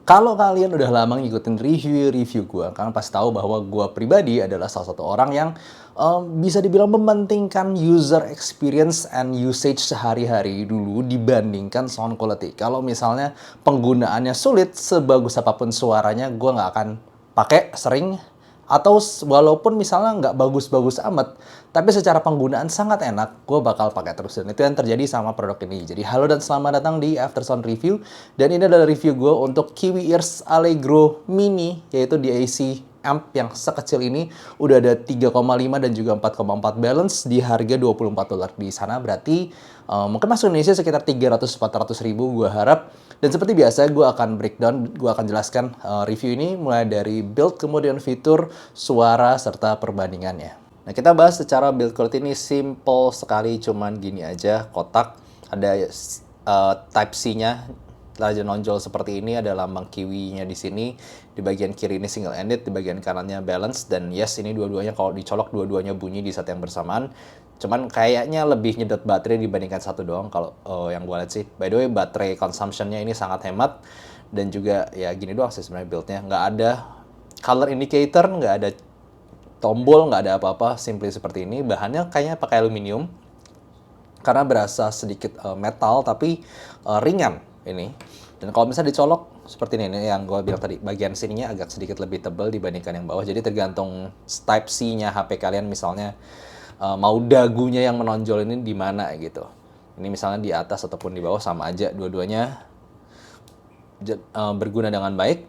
Kalau kalian udah lama ngikutin review-review gue, kalian pasti tahu bahwa gue pribadi adalah salah satu orang yang bisa dibilang mementingkan user experience and usage sehari-hari dulu dibandingkan sound quality. Kalau misalnya penggunaannya sulit, sebagus apapun suaranya, gue nggak akan pakai sering. Atau walaupun misalnya nggak bagus-bagus amat, tapi secara penggunaan sangat enak, gue bakal pakai terus. Dan itu yang terjadi sama produk ini. Jadi halo dan selamat datang di Aftersound Review. Dan ini adalah review gue untuk Kiwi Ears Allegro Mini, yaitu DAC amp yang sekecil ini. Udah ada 3,5 dan juga 4,4 balance di harga $24 di sana. Berarti mungkin masuk Indonesia sekitar 300-400 ribu gue harap. Dan seperti biasa, gue akan breakdown, gue akan jelaskan review ini mulai dari build, kemudian fitur, suara, serta perbandingannya. Nah, kita bahas secara build quality ini simple sekali, cuman gini aja, kotak, ada Type-C-nya, aja nonjol seperti ini, ada lambang kiwinya di sini, di bagian kiri ini single ended, di bagian kanannya balance, dan yes, ini dua-duanya kalau dicolok dua-duanya bunyi di saat yang bersamaan. Cuman kayaknya lebih nyedot baterai dibandingkan satu doang kalau yang gue lihat sih. By the way, baterai consumption-nya ini sangat hemat, dan juga ya gini doang sih sebenarnya build-nya. Nggak ada color indicator, nggak ada tombol, nggak ada apa-apa, simply seperti ini. Bahannya kayaknya pakai aluminium, karena berasa sedikit metal tapi ringan ini. Dan kalau misalnya dicolok seperti ini yang gue bilang tadi, bagian sininya agak sedikit lebih tebal dibandingkan yang bawah. Jadi tergantung Type-C-nya HP kalian, misalnya mau dagunya yang menonjol ini di mana gitu. Ini misalnya di atas ataupun di bawah sama aja, dua-duanya berguna dengan baik.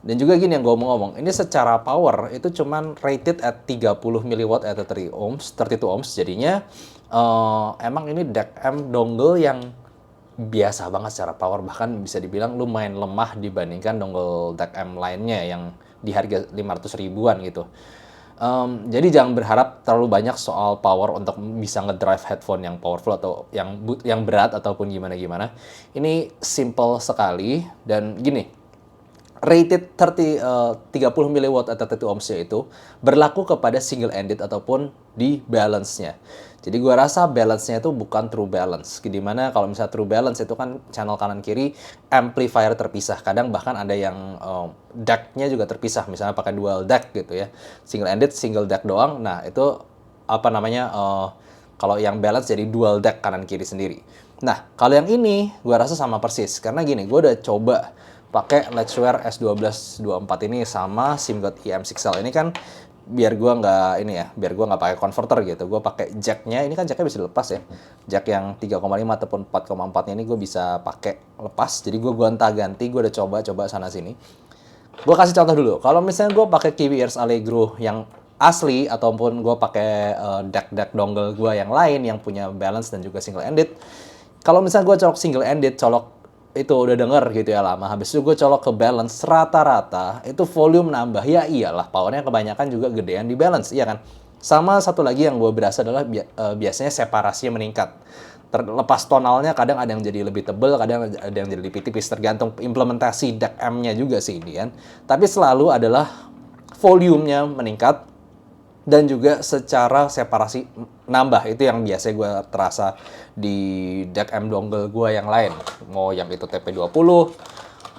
Dan juga gini yang gue mau ngomong, ini secara power itu cuman rated at 30 mW at 32 ohms, jadinya emang ini DAC amp dongle yang biasa banget secara power, bahkan bisa dibilang lumayan lemah dibandingkan dongle DAC amp lainnya yang di harga 500 ribuan gitu. Jadi jangan berharap terlalu banyak soal power untuk bisa ngedrive headphone yang powerful atau yang berat ataupun gimana-gimana. Ini simple sekali, dan gini, rated 30 mW at 32 ohms itu berlaku kepada single ended ataupun di balance-nya. Jadi gue rasa balance-nya itu bukan true balance. Dimana kalau misalnya true balance itu kan channel kanan kiri amplifier terpisah. Kadang bahkan ada yang DAC-nya juga terpisah. Misalnya pakai dual DAC gitu ya. Single ended, single DAC doang. Nah itu apa namanya, kalau yang balance jadi dual DAC kanan kiri sendiri. Nah kalau yang ini gue rasa sama persis. Karena gini, gue udah coba pakai Ledgeware S1224 ini sama SIMGOT EM6L. Ini kan biar gue nggak pakai converter gitu, gue pakai jacknya. Ini kan jacknya bisa dilepas ya, jack yang 3,5 ataupun 4,4 nya ini gue bisa pakai lepas. Jadi gue gonta-ganti, gue udah coba sana sini. Gue kasih contoh dulu, kalau misalnya gue pakai Kiwi Ears Allegro yang asli ataupun gue pakai DAC dongle gue yang lain yang punya balance dan juga single ended. Kalau misalnya gue colok single ended, colok itu udah denger gitu ya lama, habis itu gue colok ke balance, rata-rata itu volume nambah. Ya iyalah, powernya kebanyakan juga gedean di balance, iya kan. Sama satu lagi yang gue berasa adalah biasanya separasinya meningkat. Terlepas tonalnya, kadang ada yang jadi lebih tebel, kadang ada yang jadi lebih tipis, tergantung implementasi DAC amp-nya juga sih ini kan. Tapi selalu adalah volumenya meningkat, dan juga secara separasi nambah. Itu yang biasa gue terasa di DAC amp dongle gue yang lain. Mau yang itu TP20,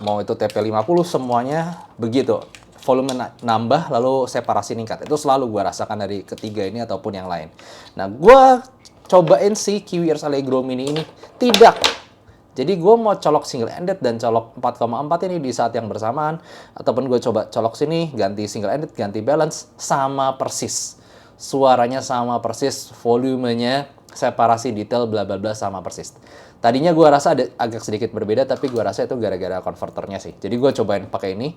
mau itu TP50, semuanya begitu. Volume nambah, lalu separasi meningkat. Itu selalu gue rasakan dari ketiga ini ataupun yang lain. Nah, gue cobain si Kiwi Ears Allegro Mini ini, tidak. Jadi gue mau colok single ended dan colok 4,4 ini di saat yang bersamaan, ataupun gue coba colok sini, ganti single ended, ganti balance, sama persis. Suaranya sama persis, volumenya, separasi detail, bla bla bla sama persis. Tadinya gue rasa ada agak sedikit berbeda, tapi gue rasa itu gara-gara konverternya sih. Jadi gue cobain pakai ini,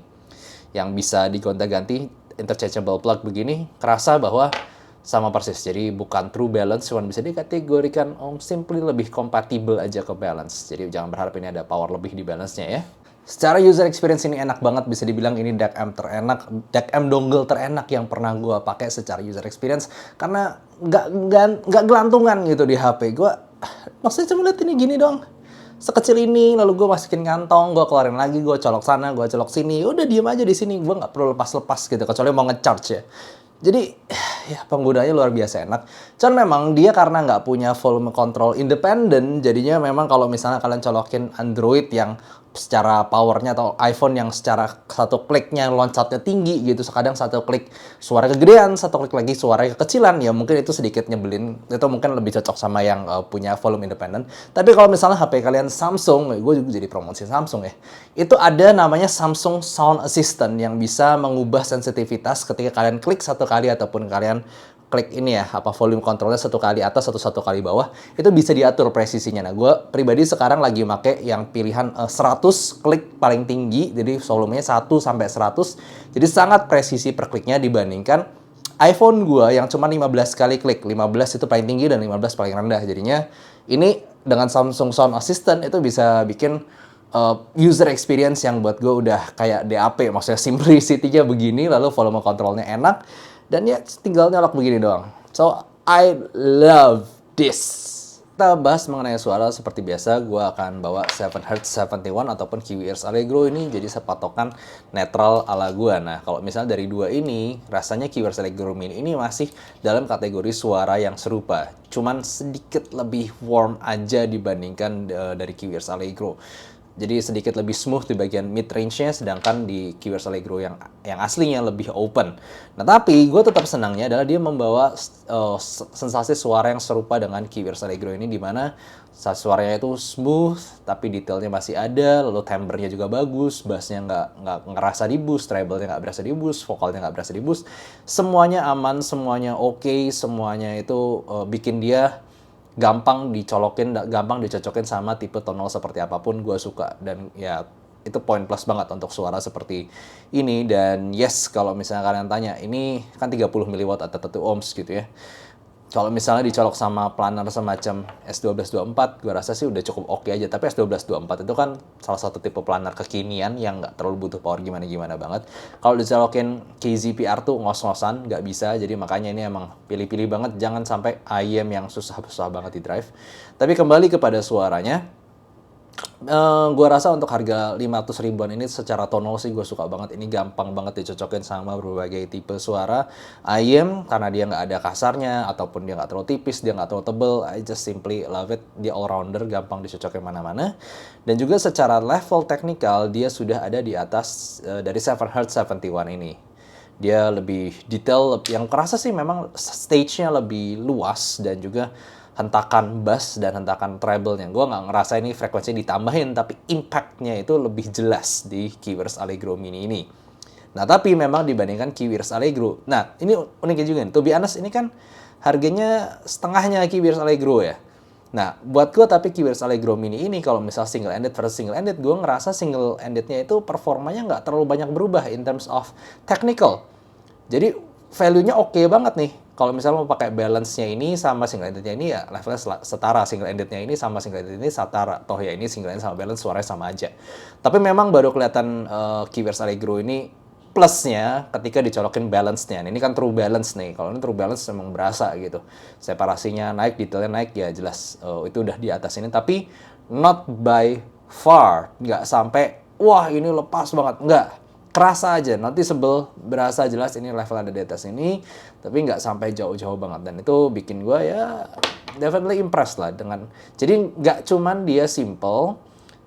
yang bisa digonta-ganti, interchangeable plug begini, kerasa bahwa sama persis. Jadi bukan true balance, cuma bisa dikategorikan simply lebih kompatibel aja ke balance. Jadi jangan berharap ini ada power lebih di balance-nya ya. Secara user experience ini enak banget, bisa dibilang ini DAC amp terenak, DAC amp dongle terenak yang pernah gue pakai secara user experience, karena nggak gelantungan gitu di HP gue. Maksudnya cuma lihat ini gini dong, sekecil ini, lalu gue masukin kantong, gue keluarin lagi, gue colok sana, gue colok sini, udah diem aja di sini, gue nggak perlu lepas-lepas gitu, kecuali mau ngecharge ya. Jadi ya penggunanya luar biasa enak. Cuman memang dia karena nggak punya volume control independen, jadinya memang kalau misalnya kalian colokin Android yang secara powernya, atau iPhone yang secara satu kliknya loncatnya tinggi gitu, kadang satu klik suara kegedean, satu klik lagi suara kekecilan, ya mungkin itu sedikit nyebelin. Itu mungkin lebih cocok sama yang punya volume independen. Tapi kalau misalnya HP kalian Samsung, gue juga jadi promosi Samsung ya, itu ada namanya Samsung Sound Assistant yang bisa mengubah sensitivitas ketika kalian klik satu kali ataupun kalian klik ini ya, volume controlnya satu kali atas atau satu kali bawah, itu bisa diatur presisinya. Nah, gue pribadi sekarang lagi make yang pilihan 100 klik paling tinggi, jadi volumenya 1 sampai 100, jadi sangat presisi per kliknya dibandingkan iPhone gue yang cuma 15 kali klik, 15 itu paling tinggi dan 15 paling rendah. Jadinya ini dengan Samsung Sound Assistant itu bisa bikin user experience yang buat gue udah kayak DAP, maksudnya simplicity-nya begini, lalu volume kontrolnya enak, dan ya tinggal nyolok begini doang. So, I love this. Kita bahas mengenai suara seperti biasa, gue akan bawa 7Hz 71 ataupun QWERTZ Allegro ini jadi sepatokan netral ala gue. Nah, kalau misalnya dari dua ini, rasanya QWERTZ Allegro Mini ini masih dalam kategori suara yang serupa. Cuman sedikit lebih warm aja dibandingkan dari QWERTZ Allegro. Jadi sedikit lebih smooth di bagian mid range-nya, sedangkan di QWERTZ Allegro yang aslinya lebih open. Nah, tapi gue tetap senangnya adalah dia membawa sensasi suara yang serupa dengan QWERTZ Allegro ini, di mana suaranya itu smooth, tapi detailnya masih ada, lalu timbre-nya juga bagus, bass-nya nggak ngerasa di boost, treble-nya nggak berasa di boost, vokalnya nggak berasa di boost. Semuanya aman, semuanya oke, semuanya itu bikin dia gampang dicolokin, gampang dicocokin sama tipe tonal seperti apapun gue suka. Dan ya itu poin plus banget untuk suara seperti ini. Dan yes, kalau misalnya kalian tanya, ini kan 30 mW atau 1 ohms gitu ya. Kalau misalnya dicolok sama planar semacam S1224, gue rasa sih udah cukup oke aja. Tapi S1224 itu kan salah satu tipe planar kekinian yang nggak terlalu butuh power gimana-gimana banget. Kalau dicolokin KZPR tuh ngos-ngosan, nggak bisa. Jadi makanya ini emang pilih-pilih banget. Jangan sampai IM yang susah-susah banget di drive. Tapi kembali kepada suaranya, gue rasa untuk harga 500 ribuan ini secara tonal sih gue suka banget. Ini gampang banget dicocokin sama berbagai tipe suara. IM karena dia nggak ada kasarnya, ataupun dia nggak terlalu tipis, dia nggak terlalu tebel. I just simply love it. Dia all rounder, gampang dicocokin mana-mana. Dan juga secara level teknikal dia sudah ada di atas dari 7Hz 71 ini. Dia lebih detail, yang kerasa sih memang stage-nya lebih luas, dan juga hentakan bass dan hentakan treble-nya. Gue nggak ngerasa ini frekuensi ditambahin, tapi impact-nya itu lebih jelas di QWERTZ Allegro Mini ini. Nah, tapi memang dibandingkan QWERTZ Allegro, nah ini uniknya juga nih, to be honest, ini kan harganya setengahnya QWERTZ Allegro ya. Nah, buat gue tapi QWERTZ Allegro Mini ini kalau misal single ended versus single ended, gue ngerasa single endednya itu performanya nggak terlalu banyak berubah in terms of technical. Jadi value-nya oke banget nih. Kalau misalnya mau pakai balance-nya ini sama single ended-nya ini, ya levelnya setara. Single ended-nya ini sama single ended ini setara. Toh ya ini single ended sama balance suaranya sama aja. Tapi memang baru kelihatan QWERTZ Allegro ini plusnya ketika dicolokin balance-nya. Ini kan true balance nih. Kalau ini true balance memang berasa gitu. Separasinya naik, detailnya naik, ya jelas itu udah di atas ini. Tapi not by far. Nggak sampai, wah ini lepas banget. Nggak. Kerasa aja, noticeable, berasa jelas ini level ada di atas ini, tapi nggak sampai jauh-jauh banget. Dan itu bikin gue ya definitely impressed lah dengan, jadi nggak cuman dia simple,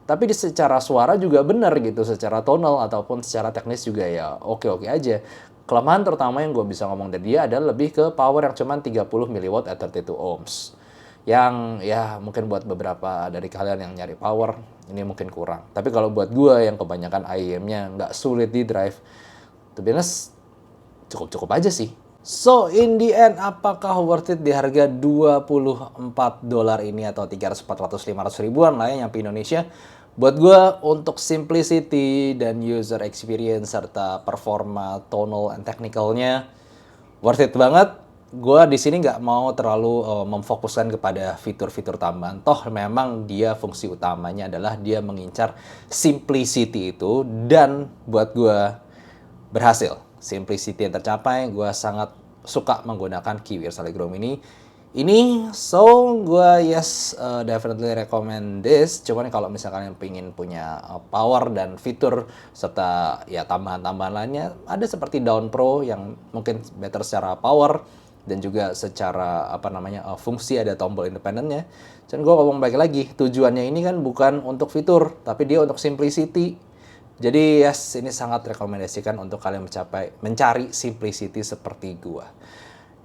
tapi di secara suara juga bener gitu, secara tonal ataupun secara teknis juga ya oke-oke aja. Kelemahan terutama yang gue bisa ngomong dari dia adalah lebih ke power yang cuman 30 mW at 32 ohms. Yang ya mungkin buat beberapa dari kalian yang nyari power, ini mungkin kurang. Tapi kalau buat gue yang kebanyakan IEM-nya nggak sulit di drive, to be honest, cukup-cukup aja sih. So, in the end, apakah worth it di harga $24 ini atau 300, 400, 500 ribuan lah ya nyampe Indonesia? Buat gue, untuk simplicity dan user experience serta performa, tonal, and technicalnya, worth it banget. Gue di sini nggak mau terlalu memfokuskan kepada fitur-fitur tambahan. Toh memang dia fungsi utamanya adalah dia mengincar simplicity itu, dan buat gue berhasil. Simplicity yang tercapai, gue sangat suka menggunakan QWERTZ Allegro Mini ini. So, gue definitely recommend this. Cuman kalau misalkan kalian pengen punya power dan fitur serta ya tambahan-tambahan lainnya, ada seperti Dawn Pro yang mungkin better secara power, dan juga secara fungsi ada tombol independennya. Dan gue ngomong balik lagi, tujuannya ini kan bukan untuk fitur, tapi dia untuk simplicity. Jadi yes, ini sangat rekomendasikan untuk kalian mencari simplicity seperti gua.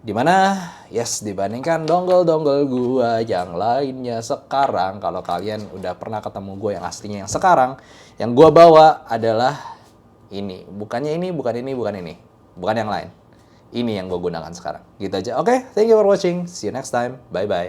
Dimana yes, dibandingkan dongle-dongle gua yang lainnya sekarang, kalau kalian udah pernah ketemu gua yang aslinya yang sekarang, yang gua bawa adalah ini. Bukan yang lain. Ini yang gue gunakan sekarang. Gitu aja. Oke, thank you for watching. See you next time. Bye-bye.